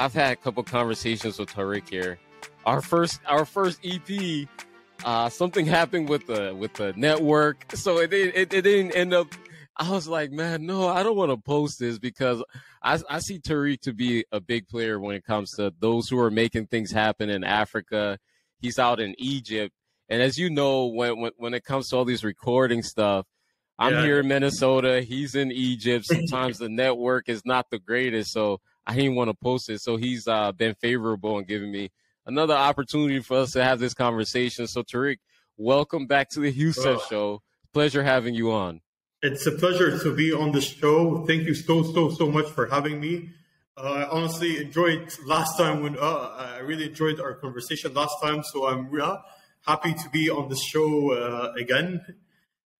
I've had a couple conversations with Tarek here. Our first EP, something happened with the network, so it didn't end up. I was like, man, no, I don't want to post this because I see Tarek to be a big player when it comes to those who are making things happen in Africa. He's out in Egypt, and as you know, when it comes to all these recording stuff, I'm here in Minnesota. He's in Egypt. Sometimes the network is not the greatest, so I didn't want to post it. So he's been favorable and giving me another opportunity for us to have this conversation. So Tarek, welcome back to the Hue Seth Show. Pleasure having you on. It's a pleasure to be on the show. Thank you so much for having me. I honestly enjoyed last time when I really enjoyed our conversation last time. So I'm happy to be on the show again.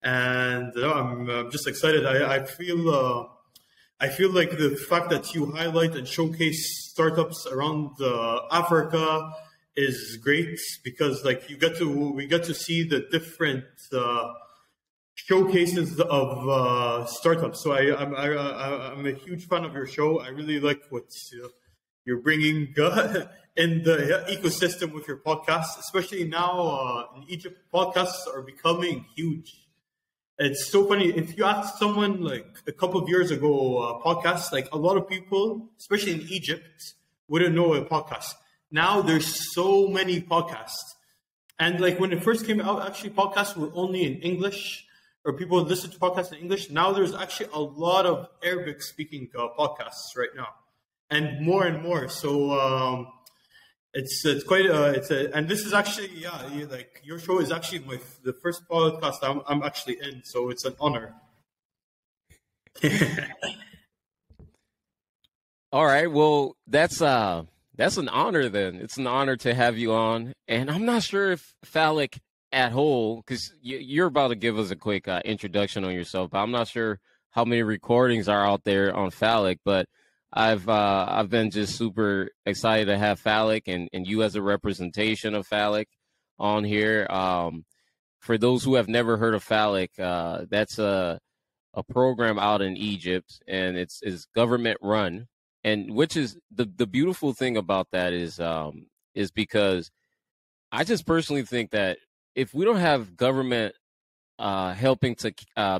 And I'm just excited. I feel like the fact that you highlight and showcase startups around Africa is great because like we get to see the different showcases of startups. So I'm a huge fan of your show. I really like what you're bringing in the ecosystem with your podcast, especially now in Egypt. Podcasts are becoming huge. It's so funny. If you ask someone like a couple of years ago, podcasts, like a lot of people, especially in Egypt, wouldn't know a podcast. Now there's so many podcasts. And like when it first came out, actually podcasts were only in English or people would listen to podcasts in English. Now there's actually a lot of Arabic speaking podcasts right now and more. So, it's quite and this is actually like your show is actually the first podcast I'm actually in, so it's an honor. All right, well that's an honor then. It's an honor to have you on, and I'm not sure if Falak at whole, because you're about to give us a quick introduction on yourself, but I'm not sure how many recordings are out there on Falak, but I've been just super excited to have Falak and you as a representation of Falak on here. For those who have never heard of Falak, that's a program out in Egypt, and it's government run. And which is the beautiful thing about that is because I just personally think that if we don't have government helping to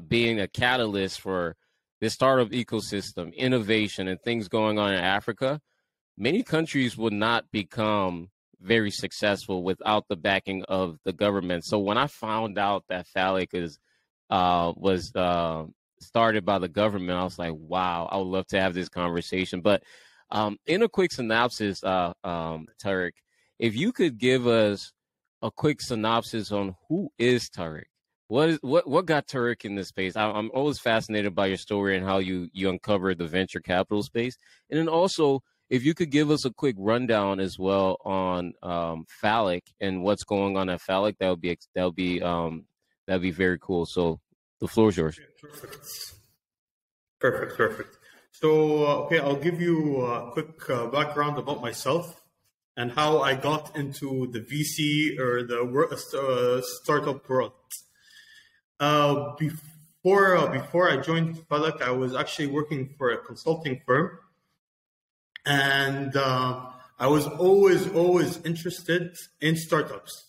being a catalyst for this startup ecosystem, innovation, and things going on in Africa, many countries would not become very successful without the backing of the government. So when I found out that Falak was started by the government, I was like, wow, I would love to have this conversation. But in a quick synopsis, Tarek, if you could give us a quick synopsis on who is Tarek. What got Tarek in this space? I'm always fascinated by your story and how you uncovered the venture capital space. And then also, if you could give us a quick rundown as well on Falak and what's going on at Falak, that would be very cool. So the floor is yours. Perfect. So okay, I'll give you a quick background about myself and how I got into the VC or the startup world. Before I joined Falak, I was actually working for a consulting firm, and I was always interested in startups.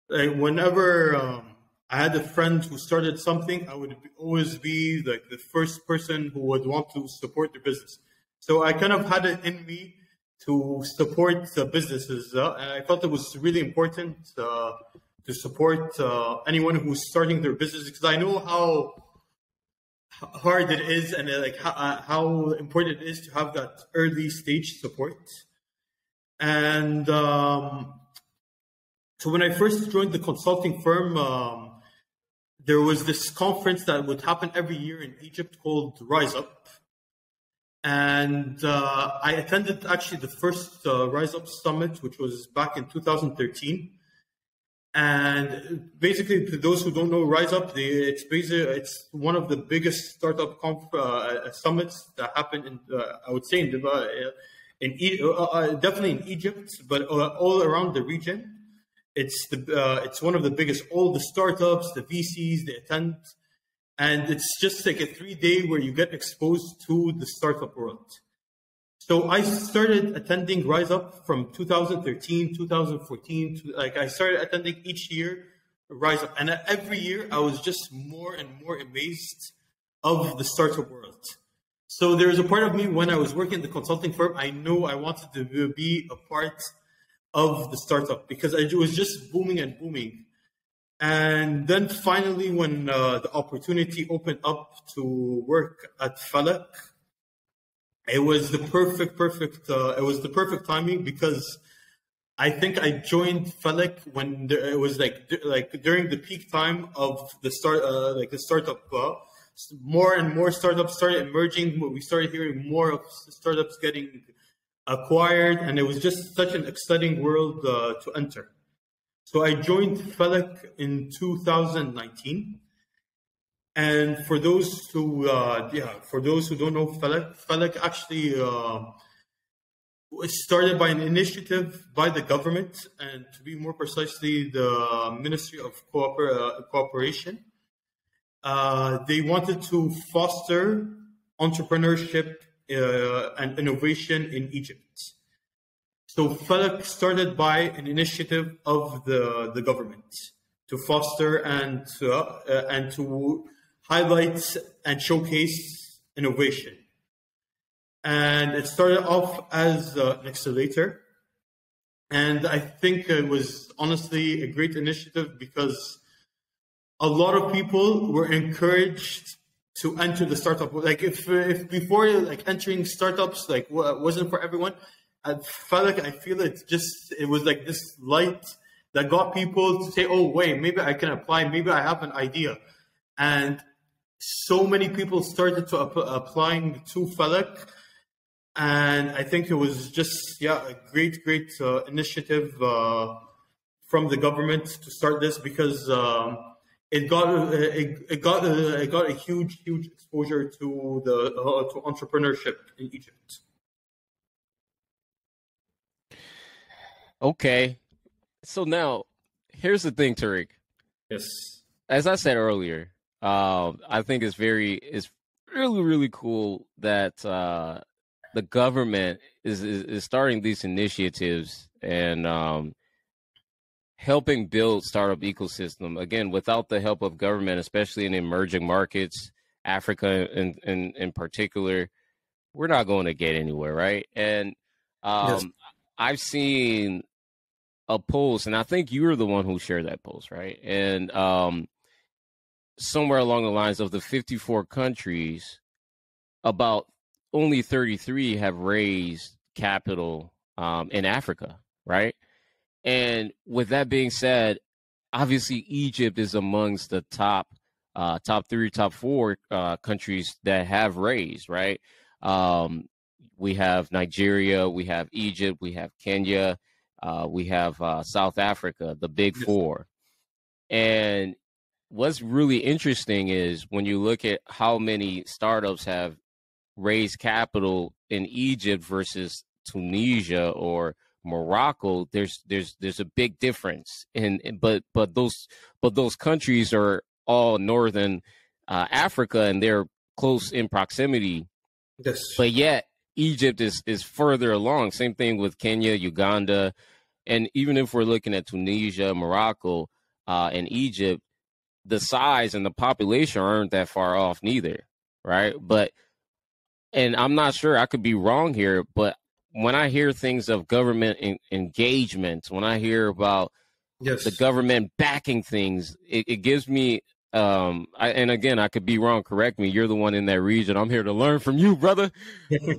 Like whenever I had a friend who started something, I would always be like the first person who would want to support the business. So I kind of had it in me to support the businesses, and I felt it was really important to support anyone who's starting their business, because I know how hard it is and like how important it is to have that early stage support. And so when I first joined the consulting firm, there was this conference that would happen every year in Egypt called Rise Up. And I attended actually the first Rise Up Summit, which was back in 2013. And basically, to those who don't know Rise Up, it's one of the biggest startup summits that happen in, I would say, definitely in Egypt, but all around the region. It's one of the biggest. All the startups, the VCs, they attend, and it's just like a 3-day where you get exposed to the startup world. So I started attending Rise Up from 2013, 2014. Like I started attending each year Rise Up, and every year I was just more and more amazed of the startup world. So there's a part of me when I was working in the consulting firm, I knew I wanted to be a part of the startup because it was just booming and booming. And then finally, when the opportunity opened up to work at Falak, it was the perfect timing because I think I joined Falak when it was like during the peak time of the startup. More and more startups started emerging. We started hearing more of startups getting acquired, and it was just such an exciting world to enter. So I joined Falak in 2019. And for those who don't know Falak actually was started by an initiative by the government, and to be more precisely, the Ministry of Cooperation. They wanted to foster entrepreneurship and innovation in Egypt. So Falak started by an initiative of the government to foster and to highlight and showcase innovation. And it started off as an accelerator. And I think it was honestly a great initiative because a lot of people were encouraged to enter the startup. Like if before like entering startups like wasn't for everyone, I felt like it was like this light that got people to say, oh wait, maybe I can apply, maybe I have an idea. And so many people started to applying to Falak. And I think it was just a great initiative from the government to start this because it got a huge exposure to to entrepreneurship in Egypt. Okay, so now here's the thing, Tarek. Yes. As I said earlier, I think it's really cool that the government is starting these initiatives and helping build startup ecosystem. Again, without the help of government, especially in emerging markets, Africa in particular, we're not going to get anywhere, right? And Yes. I've seen a post, and I think you were the one who shared that post, right? And somewhere along the lines of the 54 countries, about only 33 have raised capital in Africa, right? And with that being said, obviously Egypt is amongst the top 3, top 4 countries that have raised, right? We have Nigeria, we have Egypt, we have Kenya, we have South Africa, the big 4. And what's really interesting is when you look at how many startups have raised capital in Egypt versus Tunisia or Morocco, there's a big difference. But those countries are all northern Africa, and they're close in proximity. Yes. But yet Egypt is further along. Same thing with Kenya, Uganda, and even if we're looking at Tunisia, Morocco, and Egypt, the size and the population aren't that far off neither, right? And I'm not sure, I could be wrong here, but when I hear things of government engagement, when I hear about the government backing things, it gives me, and again, I could be wrong, correct me. You're the one in that region. I'm here to learn from you, brother.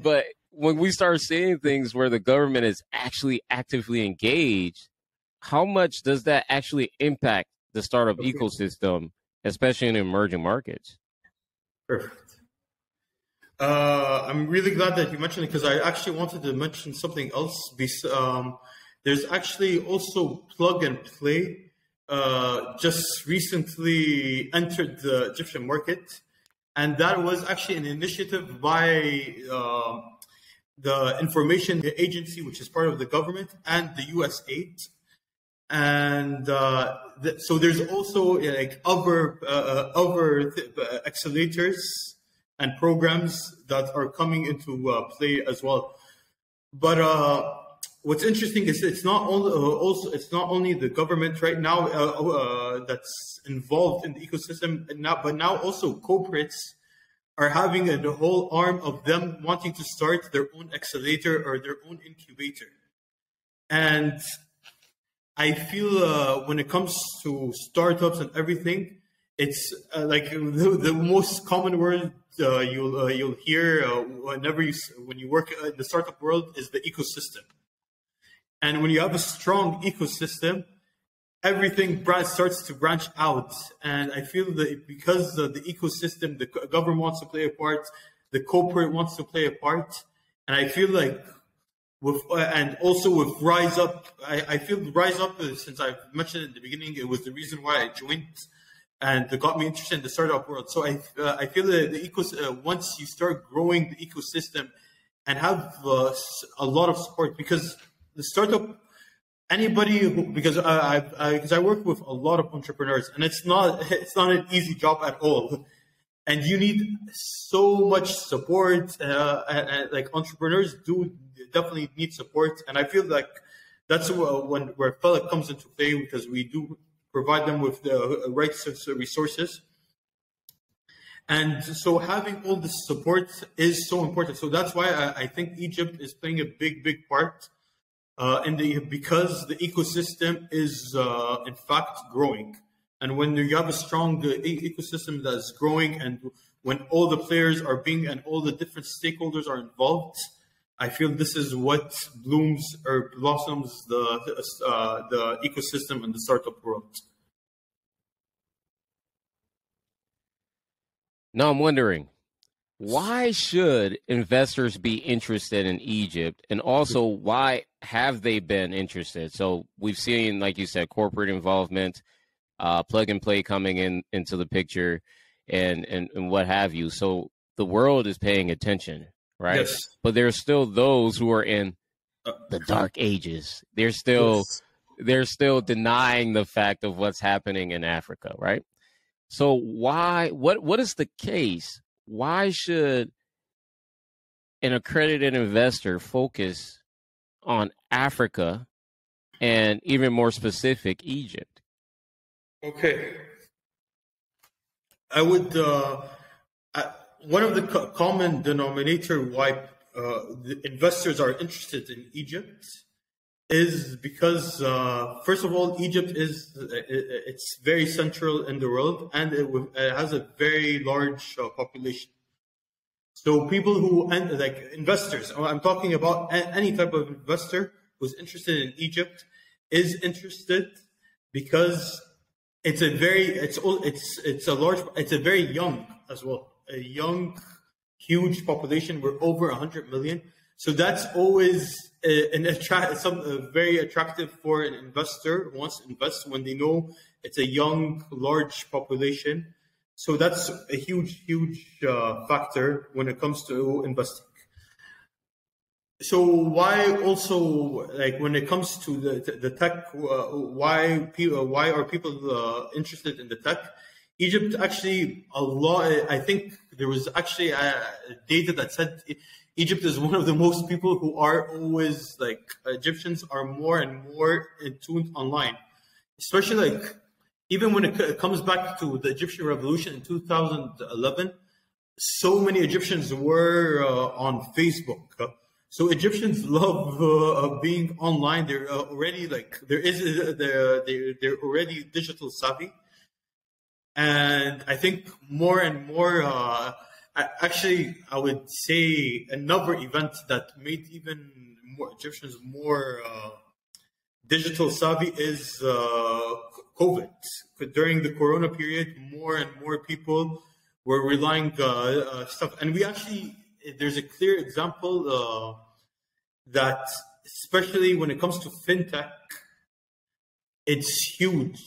But when we start seeing things where the government is actually actively engaged, how much does that actually impact the startup ecosystem, especially in emerging markets? Perfect. I'm really glad that you mentioned it because I actually wanted to mention something else. There's actually also Plug and Play just recently entered the Egyptian market, and that was actually an initiative by the Information Agency, which is part of the government, and the USAID. And so there's also like other accelerators and programs that are coming into play as well. But what's interesting is it's not only it's not only the government right now that's involved in the ecosystem, and now, but now also corporates are having the whole arm of them wanting to start their own accelerator or their own incubator. And I feel when it comes to startups and everything, it's like the most common word you'll hear when you work in the startup world is the ecosystem. And when you have a strong ecosystem, everything starts to branch out. And I feel that because the ecosystem, the government wants to play a part, the corporate wants to play a part, and I feel like and also with Rise Up, I feel Rise Up, since I've mentioned in the beginning, it was the reason why I joined, and it got me interested in the startup world. So I feel that once you start growing the ecosystem and have a lot of support, because the startup, because I work with a lot of entrepreneurs, and it's not an easy job at all. And you need so much support, and like entrepreneurs do definitely need support. And I feel like that's where Falak comes into play, because we do provide them with the right resources. And so having all this support is so important. So that's why I think Egypt is playing a big part because the ecosystem is in fact growing. And when you have a strong ecosystem that's growing, and when all the players are and all the different stakeholders are involved, I feel this is what blooms or blossoms the ecosystem and the startup world. Now I'm wondering, why should investors be interested in Egypt, and also why have they been interested? So we've seen, like you said, corporate involvement, plug and play coming into the picture, and what have you. So the world is paying attention, right? Yes. But there's still those who are in the dark ages. They're still denying the fact of what's happening in Africa, right? So why? What is the case? Why should an accredited investor focus on Africa, and even more specific, Egypt? Okay. I would, one of the common denominator why the investors are interested in Egypt is because, first of all, Egypt it's very central in the world, and it has a very large population. So people who, like investors, I'm talking about any type of investor who's interested in Egypt, is interested because it's a very young as well, a young, huge population. We're over 100 million. So that's always very attractive for an investor who wants to invest, when they know it's a young, large population. So that's a huge factor when it comes to investing. So why also, like when it comes to the tech, why are people interested in the tech? Egypt actually I think there was actually data that said Egypt is one of the most people who are always like Egyptians are more and more in tune online, especially like even when it comes back to the Egyptian revolution in 2011. So many Egyptians were on Facebook. So Egyptians love being online. They're already like they're already digital savvy, and I think more and more. Actually, I would say another event that made even more Egyptians more digital savvy is COVID. During the Corona period, more and more people were relying stuff, and there's a clear example that, especially when it comes to fintech, it's huge.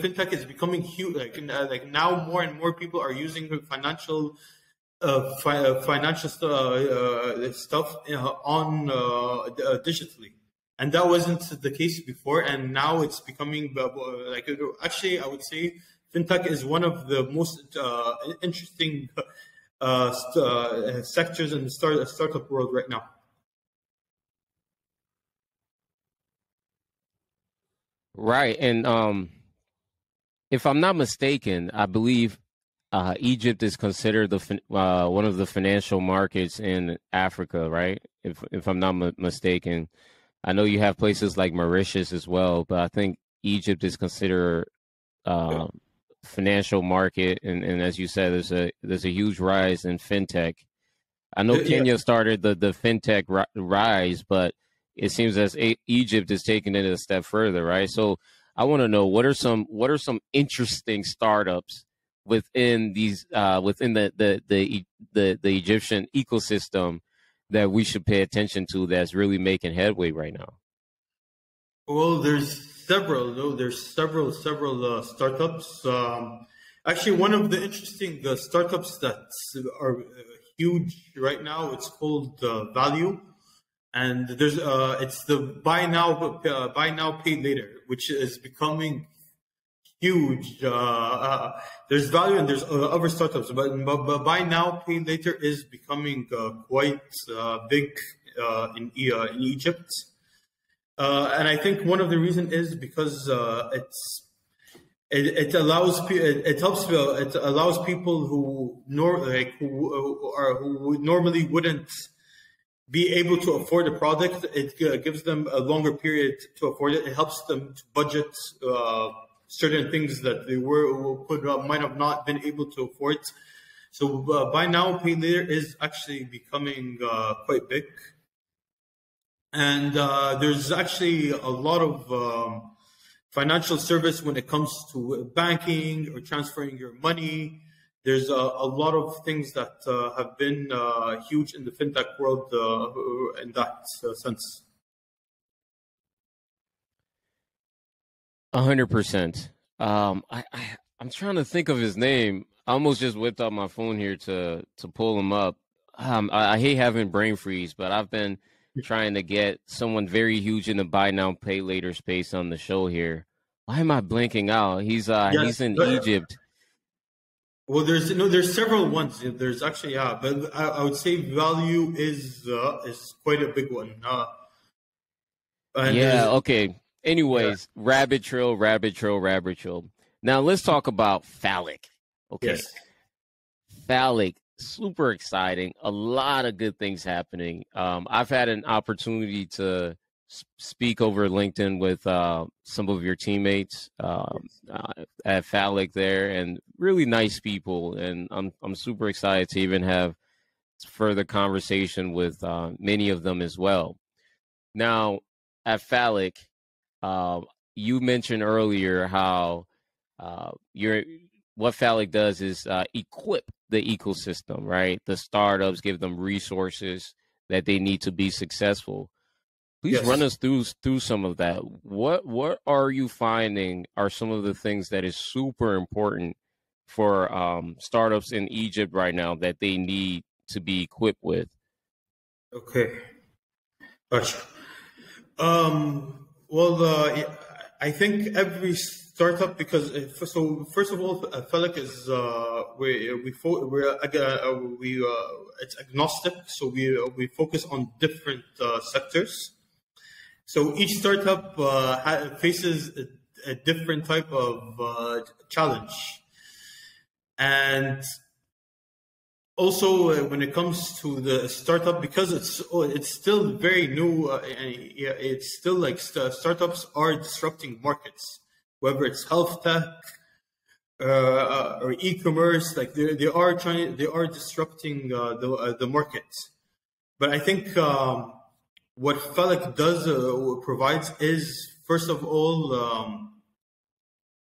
Fintech is becoming huge. Like now, more and more people are using financial stuff on digitally, and that wasn't the case before. And now it's becoming actually, I would say fintech is one of the most interesting sectors in the startup world right now. Right. And if I'm not mistaken, I believe Egypt is considered one of the financial markets in Africa, right? If I'm not mistaken, I know you have places like Mauritius as well, but I think Egypt is considered uh, financial market, and as you said, there's a huge rise in fintech. I know Yeah. Kenya started the fintech rise, but it seems as Egypt is taking it a step further, right? So I want to know what are some interesting startups within these within the Egyptian ecosystem that we should pay attention to that's really making headway right now. Well, there's several. No, there's several startups. Actually, one of the interesting startups that are huge right now. It's called Value, and there's it's the buy now pay later, which is becoming huge. There's Value and there's other startups, but buy now pay later is becoming quite big in Egypt. And I think one of the reasons is because it allows it helps it allows people who would normally wouldn't be able to afford a product. It gives them a longer period to afford it. It helps them to budget certain things that they might have not been able to afford. So buy now pay later is actually becoming quite big. And there's actually a lot of financial service when it comes to banking or transferring your money. There's a lot of things that have been huge in the fintech world in that sense. 100%. I'm trying to think of his name. I almost just whipped out my phone here to pull him up. I hate having brain freeze, but I've been trying to get someone very huge in the buy now pay later space on the show here. Why am I blanking out? He's Yes. in Egypt. Well, there's several ones. There's actually but I would say Value is quite a big one. And Yeah, okay. yeah, Anyways, rabbit trail, rabbit trail, rabbit trail. Now let's talk about Falak. Okay. yes, Falak, super exciting. A lot of good things happening. I've had an opportunity to speak over LinkedIn with some of your teammates at Falak there, and really nice people. And I'm super excited to even have further conversation with many of them as well. Now, at Falak, uh, you mentioned earlier how you're what Falak does is equip the ecosystem, right? The startups, give them resources that they need to be successful. Please run yes. us through some of that. What are you finding are some of the things that is super important for startups in Egypt right now that they need to be equipped with? Okay, gotcha. Well, yeah, I think every startup, because so first of all, Felix is it's agnostic, so we focus on different sectors. So each startup faces a different type of challenge, and also when it comes to the startup, because it's still very new, and yeah, it's still like startups are disrupting markets, whether it's health tech or e-commerce. Like they are disrupting the market. But I think what Falak does provides is, first of all,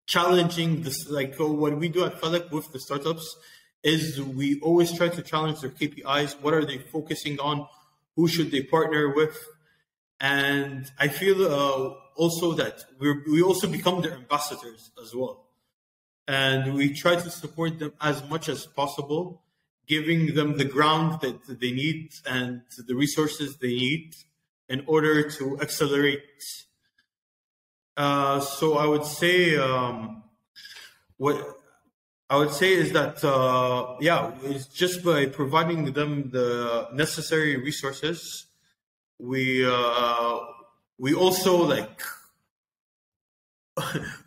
challenging this. Like what we do at Falak with the startups is we always try to challenge their KPIs. What are they focusing on? Who should they partner with? And I feel also that we also become their ambassadors as well. And we try to support them as much as possible, giving them the ground that they need and the resources they need in order to accelerate. So I would say what I would say is that yeah, it's just by providing them the necessary resources. We uh, we also like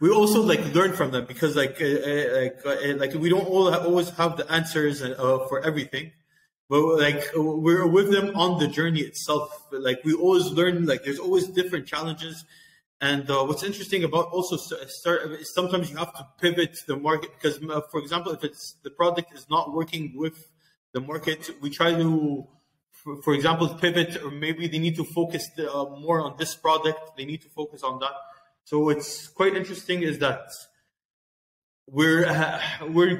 we also like learn from them because like we don't always have the answers for everything, but like we're with them on the journey itself. Like we always learn. Like there's always different challenges, and what's interesting about also start is sometimes you have to pivot the market because, for example, if it's the product is not working with the market, we try to. For example, pivot, or maybe they need to focus more on this product. They need to focus on that. So what's quite interesting is that we're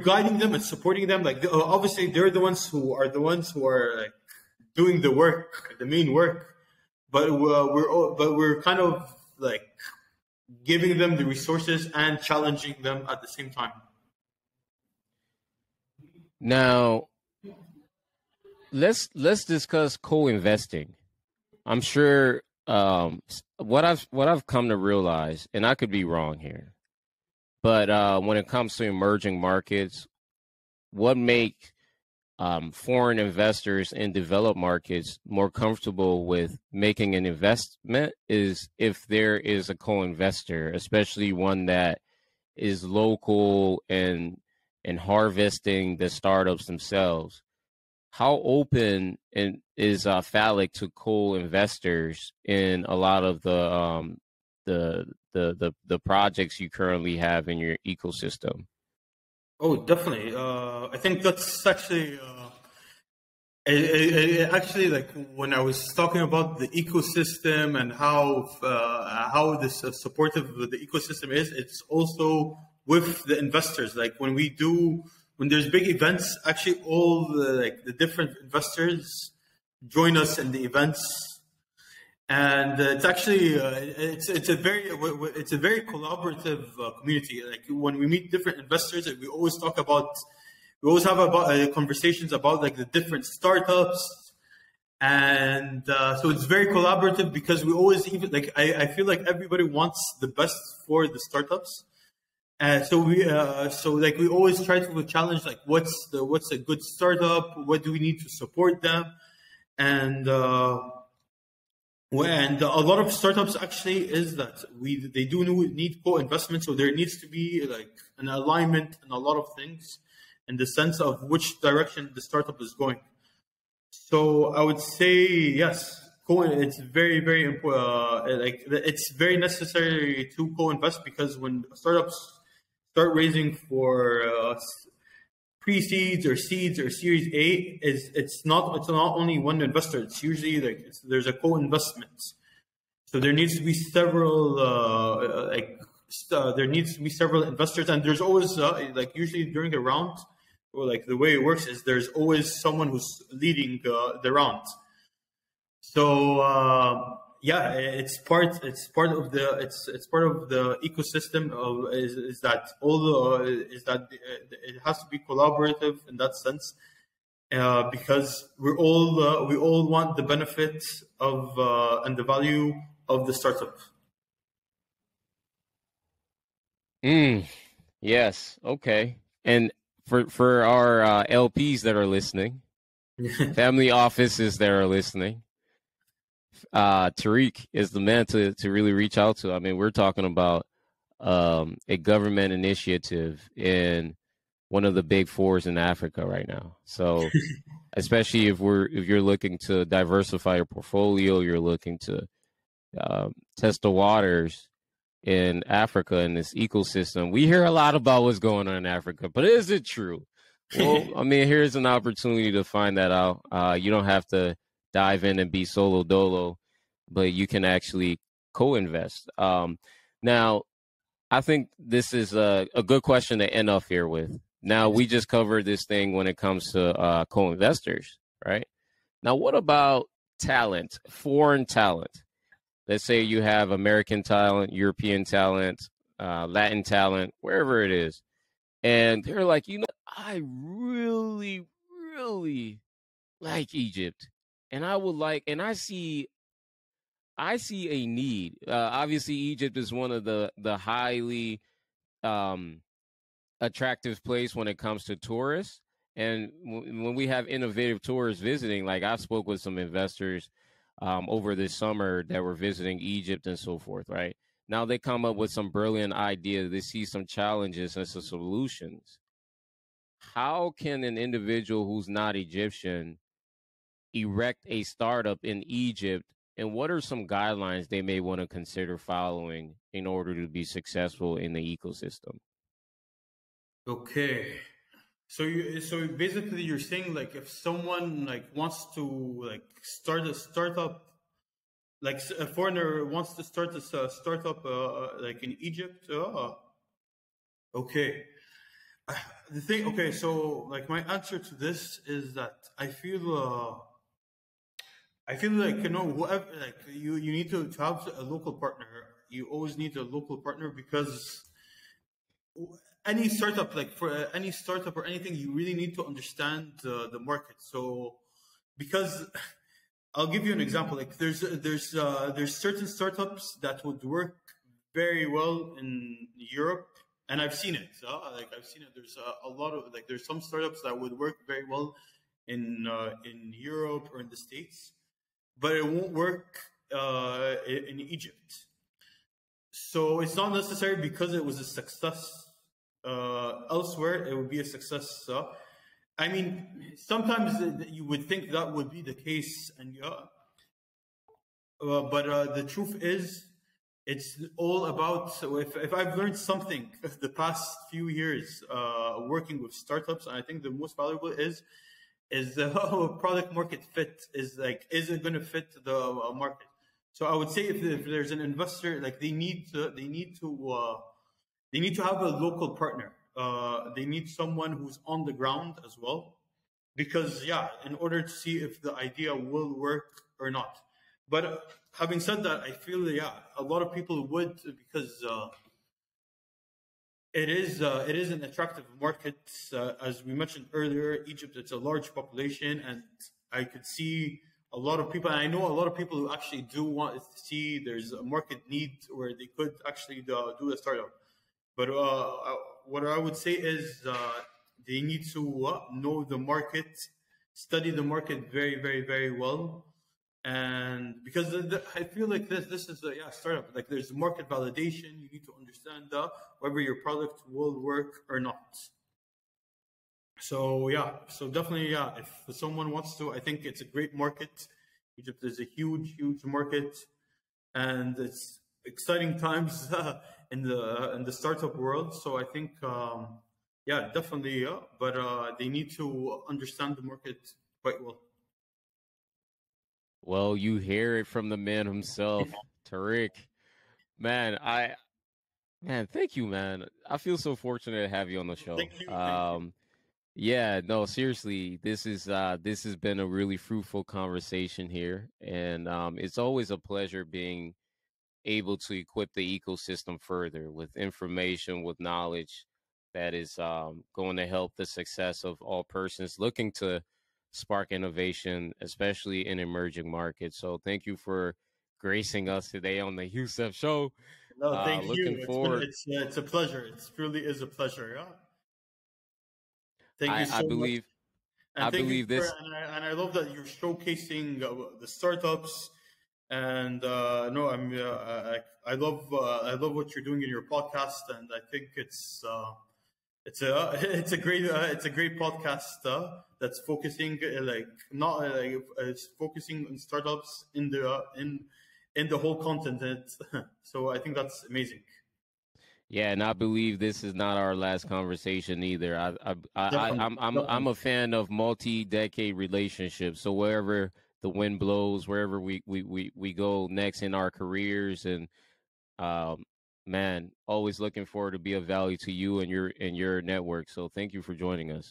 guiding them and supporting them. Like obviously, they're the ones who are like doing the work, the main work. But we're kind of like giving them the resources and challenging them at the same time. Now, let's discuss co-investing. I'm sure what I've come to realize, and I could be wrong here, but when it comes to emerging markets, what make foreign investors in developed markets more comfortable with making an investment is if there is a co-investor, especially one that is local and harvesting the startups themselves. How open is Falak to co-investors in a lot of the projects you currently have in your ecosystem? Oh, definitely. I think that's actually actually like when I was talking about the ecosystem and how this supportive the ecosystem is. It's also with the investors. Like when there's big events, actually all the different investors join us in the events, and it's actually it's a very collaborative community. Like when we meet different investors, we always talk about we always have about conversations about like the different startups, and so it's very collaborative because we always even like I feel like everybody wants the best for the startups. So like we always try to challenge like what's a good startup, what do we need to support them, and a lot of startups actually is that they do need co-investment, so there needs to be like an alignment in a lot of things in the sense of which direction the startup is going. So I would say yes, it's very important. Like it's very necessary to co-invest because when startups start raising for pre-seeds or seeds or Series A, is it's not only one investor. It's usually like there's a co-investment. So there needs to be several there needs to be several investors, and there's always like usually during a round, or like the way it works is there's always someone who's leading the round. So yeah, it's part of the ecosystem of is that all the is that it has to be collaborative in that sense because we all want the benefits of and the value of the startup. Yes. Okay. And for our LPs that are listening, family offices that are listening, Tarek is the man to really reach out to. I mean, we're talking about a government initiative in one of the big fours in Africa right now. So, especially if you're looking to diversify your portfolio, you're looking to test the waters in Africa in this ecosystem. We hear a lot about what's going on in Africa, but is it true? Well, I mean, here's an opportunity to find that out. You don't have to dive in and be solo dolo, but you can actually co-invest. Now, I think this is a good question to end off here with. Now, we just covered this thing when it comes to co-investors, right? Now, what about talent, foreign talent? Let's say you have American talent, European talent, Latin talent, wherever it is. And they're like, I really, really like Egypt. And I see a need. Obviously, Egypt is one of the highly um, attractive place when it comes to tourists. And when we have innovative tourists visiting, like I've spoke with some investors over this summer that were visiting Egypt and so forth, right? Now they come up with some brilliant ideas. They see some challenges and some solutions. How can an individual who's not Egyptian erect a startup in Egypt? And what are some guidelines they may want to consider following in order to be successful in the ecosystem? Okay. So basically you're saying like if someone like wants to like start a startup, like a foreigner wants to start this startup like in Egypt. Okay. The thing, okay, so like my answer to this is that I feel like whoever like you need to have a local partner. You always need a local partner because any startup, like for any startup or anything, you really need to understand the market. So because I'll give you an example. Like there's certain startups that would work very well in Europe, and I've seen it. Like I've seen it. There's a lot of like there's some startups that would work very well in Europe or in the States, but it won't work in Egypt. So it's not necessary because it was a success elsewhere. It would be a success. I mean, sometimes you would think that would be the case, and but the truth is, it's all about. So if I've learned something the past few years working with startups, and I think the most valuable is the product market fit is like, is it going to fit the market? So I would say if there's an investor, like they need to have a local partner. They need someone who's on the ground as well, because in order to see if the idea will work or not. But having said that, I feel a lot of people would, because it is an attractive market. As we mentioned earlier, Egypt, it's a large population, and I could see a lot of people, and I know a lot of people who actually do want to see there's a market need where they could actually do a startup. But what I would say is they need to know the market, study the market very, very, very well. And because I feel like this is a startup. Like there's market validation. You need to understand whether your product will work or not. So so definitely if someone wants to, I think it's a great market. Egypt is a huge, huge market, and it's exciting times in the startup world. So I think definitely, but they need to understand the market quite well. Well, you hear it from the man himself, Tarek. Man, thank you, man. I feel so fortunate to have you on the show. Thank you. Yeah, no, seriously, this has been a really fruitful conversation here, and it's always a pleasure being able to equip the ecosystem further with information, with knowledge that is going to help the success of all persons looking to spark innovation, especially in emerging markets. So thank you for gracing us today on the Hue Seth show. No, thank Looking you. forward. It's a pleasure. It truly is a pleasure. Yeah. Thank you I so much. believe And I thank you believe for, this. and I love that you're showcasing the startups. And no, I love what you're doing in your podcast, and I think it's a it's a great podcast that's focusing like not like it's focusing on startups in the whole continent. So I think that's amazing. Yeah, and I believe this is not our last conversation either. Definitely, I'm a fan of multi-decade relationships. So wherever the wind blows, wherever we go next in our careers, and um, man, always looking forward to be of value to you and your network. So thank you for joining us.